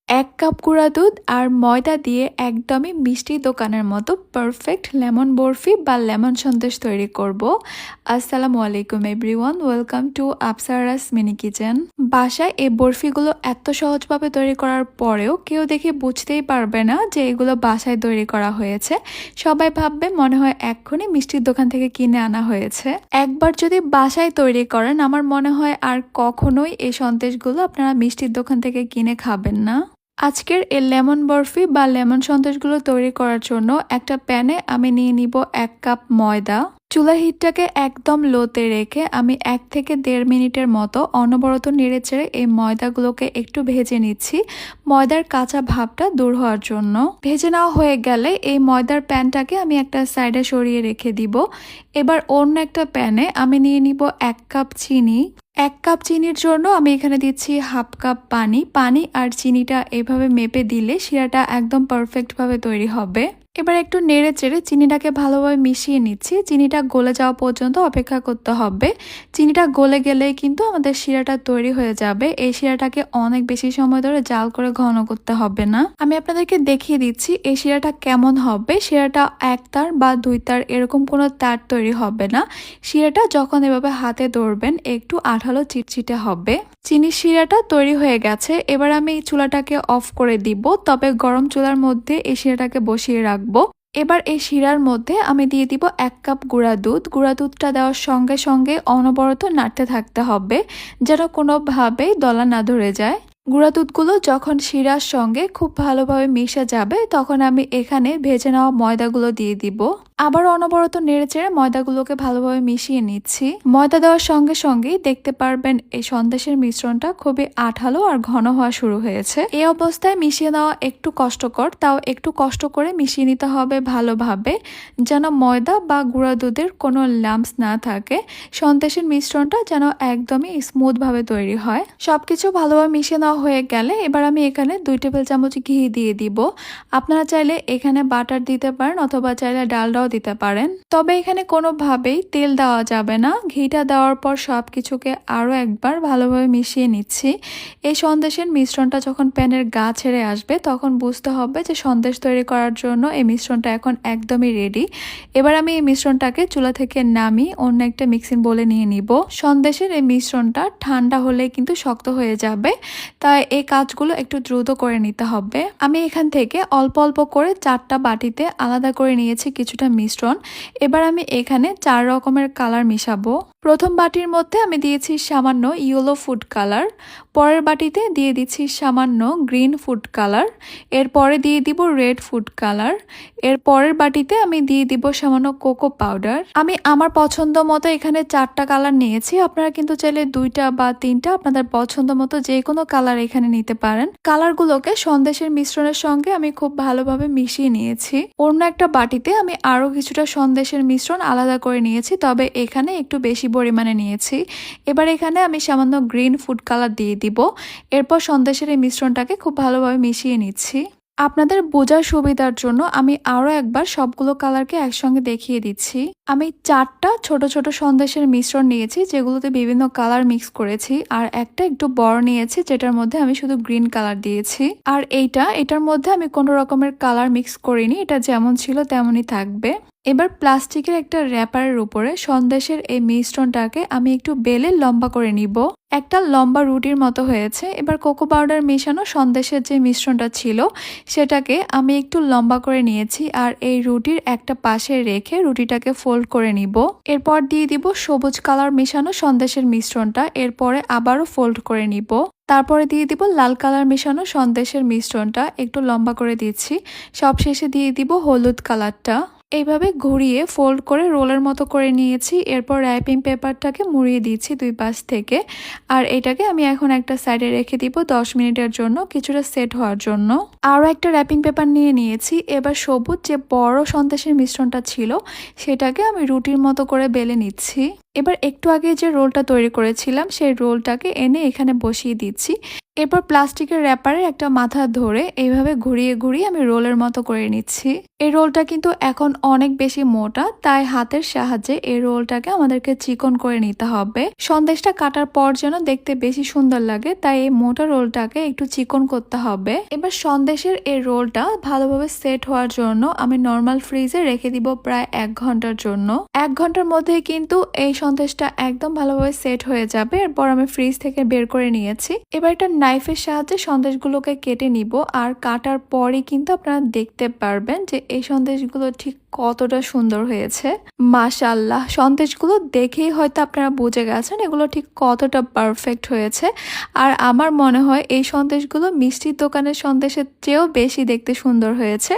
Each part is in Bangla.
1 কাপ গুঁড়া দুধ আর ময়দা দিয়ে একদমই মিষ্টি দোকানের মতো পারফেক্ট লেমন বরফি বা লেমন সন্দেশ তৈরি করব। আসসালামু আলাইকুম everyone, welcome to Afsara's mini kitchen. বাসায় এই বরফিগুলো এত সহজভাবে তৈরি করার পরেও কেউ দেখে বুঝতেই পারবে না যে এগুলো বাসায় তৈরি করা হয়েছে। সবাই ভাববে মনে হয় এক্ষুনি মিষ্টির দোকান থেকে কিনে আনা হয়েছে। একবার যদি বাসায় তৈরি করেন, আমার মনে হয় আর কখনোই এই সন্দেশগুলো আপনারা মিষ্টির দোকান থেকে কিনে খাবেন না। আজকের এই লেমন বরফি বা লেমন সন্দেশগুলো তৈরি করার জন্য একটা প্যানে আমি নিয়ে নিব 1 কাপ ময়দা। চুলার হিটটাকে একদম লোতে রেখে আমি 1 থেকে 1.5 মিনিটের মতো অনবরত নেড়েচেড়ে এই ময়দাগুলোকে একটু ভেজে নিচ্ছি, ময়দার কাঁচা ভাবটা দূর হওয়ার জন্য। ভেজে নেওয়া হয়ে গেলে এই ময়দার প্যানটাকে আমি একটা সাইডে সরিয়ে রেখে দিব। এবার অন্য একটা প্যানে আমি নিয়ে নিব 1 কাপ চিনি। 1 কাপ চিনির জন্য আমি এখানে দিচ্ছি 1/2 কাপ পানি আর চিনিটা এভাবে মেপে দিলে শিরাটা একদম পারফেক্টভাবে তৈরি হবে। এবার একটু নেড়ে চেড়ে চিনিটাকে ভালোভাবে মিশিয়ে নিচ্ছি। চিনিটা গলে যাওয়া পর্যন্ত অপেক্ষা করতে হবে। চিনিটা গলে গেলেই কিন্তু আমাদের শিরাটা তৈরি হয়ে যাবে। এই শিরাটাকে অনেক বেশি সময় ধরে জাল করে ঘন করতে হবে না। আমি আপনাদেরকে দেখিয়ে দিচ্ছি এই শিরাটা কেমন হবে। শিরাটা 1 তার বা 2 তার এরকম কোনো তার তৈরি হবে না। শিরাটা যখন এভাবে হাতে ধরবেন একটু আঠালো চিটচিটে হবে। চিনির শিরাটা তৈরি হয়ে গেছে। এবার আমি এই চুলাটাকে অফ করে দিব, তবে গরম চুলার মধ্যে এই শিরাটাকে বসিয়ে রাখবো। এবার এই শিরার মধ্যে আমি দিয়ে দিব 1 কাপ গুঁড়া দুধ। গুঁড়া দুধটা দেওয়ার সঙ্গে সঙ্গে অনবরত নাড়তে থাকতে হবে, যেন কোনোভাবেই দলা না ধরে যায়। গুঁড়া দুধগুলো যখন শিরার সঙ্গে খুব ভালোভাবে মিশে যাবে, তখন আমি এখানে ভেজে নেওয়া ময়দাগুলো দিয়ে দিব। আবার অনবরত নেড়েচেড়ে ময়দাগুলোকে ভালোভাবে মিশিয়ে নিচ্ছি। ময়দা দেওয়ার সঙ্গে সঙ্গেই দেখতে পারবেন এই সন্দেশের মিশ্রণটা খুবই আঠালো আর ঘন হওয়া শুরু হয়েছে। এই অবস্থায় মিশিয়ে নেওয়া একটু কষ্টকর, তাও একটু কষ্ট করে মিশিয়ে নিতে হবে ভালোভাবে, যেন ময়দা বা গুঁড়া দুধের কোনো লাম্পস না থাকে। সন্দেশের মিশ্রণটা যেন একদমই স্মুথভাবে তৈরি হয়। সবকিছু ভালোভাবে মিশিয়ে নেওয়া হয়ে গেলে এবার আমি এখানে 2 টেবিল চামচ ঘি দিয়ে দিব। আপনারা চাইলে এখানে বাটার দিতে পারেন অথবা চাইলে ডালডাও দিতে পারেন, তবে এখানে কোনোভাবেই তেল দেওয়া যাবে না। ঘিটা দেওয়ার পর সবকিছুকে আরও একবার ভালোভাবে মিশিয়ে নিচ্ছি। এই সন্দেশের মিশ্রণটা যখন প্যানের গা ছেড়ে আসবে, তখন বুঝতে হবে যে সন্দেশ তৈরি করার জন্য এই মিশ্রণটা এখন একদমই রেডি। এবার আমি এই মিশ্রণটাকে চুলা থেকে নামিয়ে অন্য একটা মিক্সিং বোলে নিয়ে নিব। সন্দেশের এই মিশ্রণটা ঠান্ডা হলে কিন্তু শক্ত হয়ে যাবে, তাই এই কাজগুলো একটু দ্রুত করে নিতে হবে। আমি এখান থেকে অল্প অল্প করে 4টা বাটিতে আলাদা করে নিয়েছি কিছুটা মিশ্রণ। এবার আমি এখানে 4 রকমের কালার মিশাবো। প্রথম বাটির মধ্যে আমি দিয়েছি সামান্য ইয়েলো ফুড কালার, পরের বাটিতে দিয়ে দিচ্ছি সামান্য গ্রিন ফুড কালার, এরপরে দিয়ে দিব রেড ফুড কালার, এর পরের বাটিতে আমি দিয়ে দিব সামান্য কোকো পাউডার। আমি আমার পছন্দ মতো এখানে 4টা কালার নিয়েছি। আপনারা কিন্তু চাইলে 2টা বা 3টা আপনাদের পছন্দ মতো যে কোনো কালার এখানে নিতে পারেন। কালারগুলোকে সন্দেশের মিশ্রণের সঙ্গে আমি খুব ভালোভাবে মিশিয়ে নিয়েছি। অন্য একটা বাটিতে আমি আরও কিছুটা সন্দেশের মিশ্রণ আলাদা করে নিয়েছি, তবে এখানে একটু বেশি পরিমাণে নিয়েছি। এবার এখানে আমি সামান্য গ্রিন ফুড কালার দিয়ে দিব। এরপর সন্দেশের এই মিশ্রণটাকে খুব ভালোভাবে মিশিয়ে নিচ্ছি। আপনাদের বোঝার সুবিধার জন্য আমি আরও একবার সবগুলো কালারকে একসঙ্গে দেখিয়ে দিচ্ছি। আমি 4টা ছোট ছোট সন্দেশের মিশ্রণ নিয়েছি, যেগুলোতে বিভিন্ন কালার মিক্স করেছি, আর একটা একটু বড় নিয়েছি যেটার মধ্যে আমি শুধু গ্রিন কালার দিয়েছি। আর এটার মধ্যে আমি কোনো রকমের কালার মিক্স করিনি, এটা যেমন ছিল তেমনই থাকবে। এবার প্লাস্টিকের একটা র্যাপারের উপরে সন্দেশের এই মিশ্রণটাকে আমি একটু বেলে লম্বা করে নিব। একটা লম্বা রুটির মতো হয়েছে। এবার কোকো পাউডার মেশানো সন্দেশের যে মিশ্রণটা ছিল সেটাকে আমি একটু লম্বা করে নিয়েছি, আর এই রুটির একটা পাশে রেখে রুটিটাকে ফোল্ড করে নিব। এরপর দিয়ে দিব সবুজ কালার মেশানো সন্দেশের মিশ্রণটা, এরপরে আবারও ফোল্ড করে নিব। তারপরে দিয়ে দিব লাল কালার মেশানো সন্দেশের মিশ্রণটা, একটু লম্বা করে দিচ্ছি। সবশেষে দিয়ে দিব হলুদ কালারটা। এইভাবে ঘুরিয়ে ফোল্ড করে রোলের মতো করে নিয়েছি। এরপর র্যাপিং পেপারটাকে মুড়িয়ে দিচ্ছি 2 পাশ থেকে, আর এটাকে আমি এখন একটা সাইডে রেখে দিব 10 মিনিটের জন্য, কিছুটা সেট হওয়ার জন্য। আরও একটা র্যাপিং পেপার নিয়ে নিয়েছি। এবার সবুজ যে বড় সন্দেশের মিশ্রণটা ছিল সেটাকে আমি রুটির মতো করে বেলে নিচ্ছি। এবার একটু আগে যে রোলটা তৈরি করেছিলাম সেই রোলটাকে এনে এখানে বসিয়ে দিচ্ছি। এরপর প্লাস্টিকের র্যাপারে একটা মাথা ধরে এইভাবে ঘুরিয়ে ঘুরিয়ে আমি রোলের মতো করে নিচ্ছি। এই রোলটা কিন্তু এখন অনেক বেশি মোটা, তাই হাতের সাহায্যে এই রোলটাকে আমাদেরকে চিকন করে নিতে হবে। সন্দেশটা কাটার পর যেন দেখতে বেশি সুন্দর লাগে, তাই এই মোটা রোলটাকে একটু চিকন করতে হবে। এবার সন্দেশের এই রোলটা ভালোভাবে সেট হওয়ার জন্য আমি নর্মাল ফ্রিজে রেখে দিব প্রায় 1 ঘন্টার জন্য। 1 ঘন্টার মধ্যে কিন্তু এই সন্দেশটা একদম ভালোভাবে সেট হয়ে যাবে। এরপর আমি ফ্রিজ থেকে বের করে নিয়েছি। এবার একটা নাইফের সাহায্যে সন্দেশগুলোকে কেটে নিব, আর কাটার পরই কিন্তু আপনারা দেখতে পারবেন যে এই সন্দেশগুলো ঠিক কতটা সুন্দর হয়েছে। মাশাআল্লাহ, সন্দেশগুলো দেখেই হয়তো আপনারা বুঝে গেছেন এগুলো ঠিক কতটা পারফেক্ট হয়েছে। আর আমার মনে হয় এই সন্দেশগুলো মিষ্টির দোকানের সন্দেশের চেয়েও বেশি দেখতে সুন্দর হয়েছে।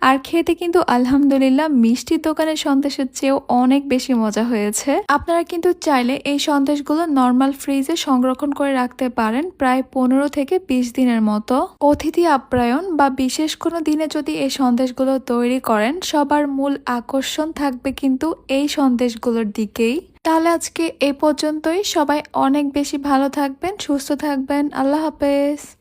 আর খেতে কিন্তু আলহামদুলিল্লাহ মিষ্টির দোকানের সন্দেশের চেয়েও অনেক বেশি মজা হয়েছে। আপনারা কিন্তু চাইলে এই সন্দেশগুলো নর্মাল ফ্রিজে সংরক্ষণ করে রাখতে পারেন প্রায় 15 থেকে 20 দিনের মতো। অতিথি আপ্যায়ন বা বিশেষ কোনো দিনে যদি এই সন্দেশগুলো তৈরি করেন, সবার মূল আকর্ষণ থাকবে কিন্তু এই সন্দেশগুলোর দিকেই। তাহলে আজকে এই পর্যন্তই। সবাই অনেক বেশি ভালো থাকবেন, সুস্থ থাকবেন। আল্লাহ হাফেজ।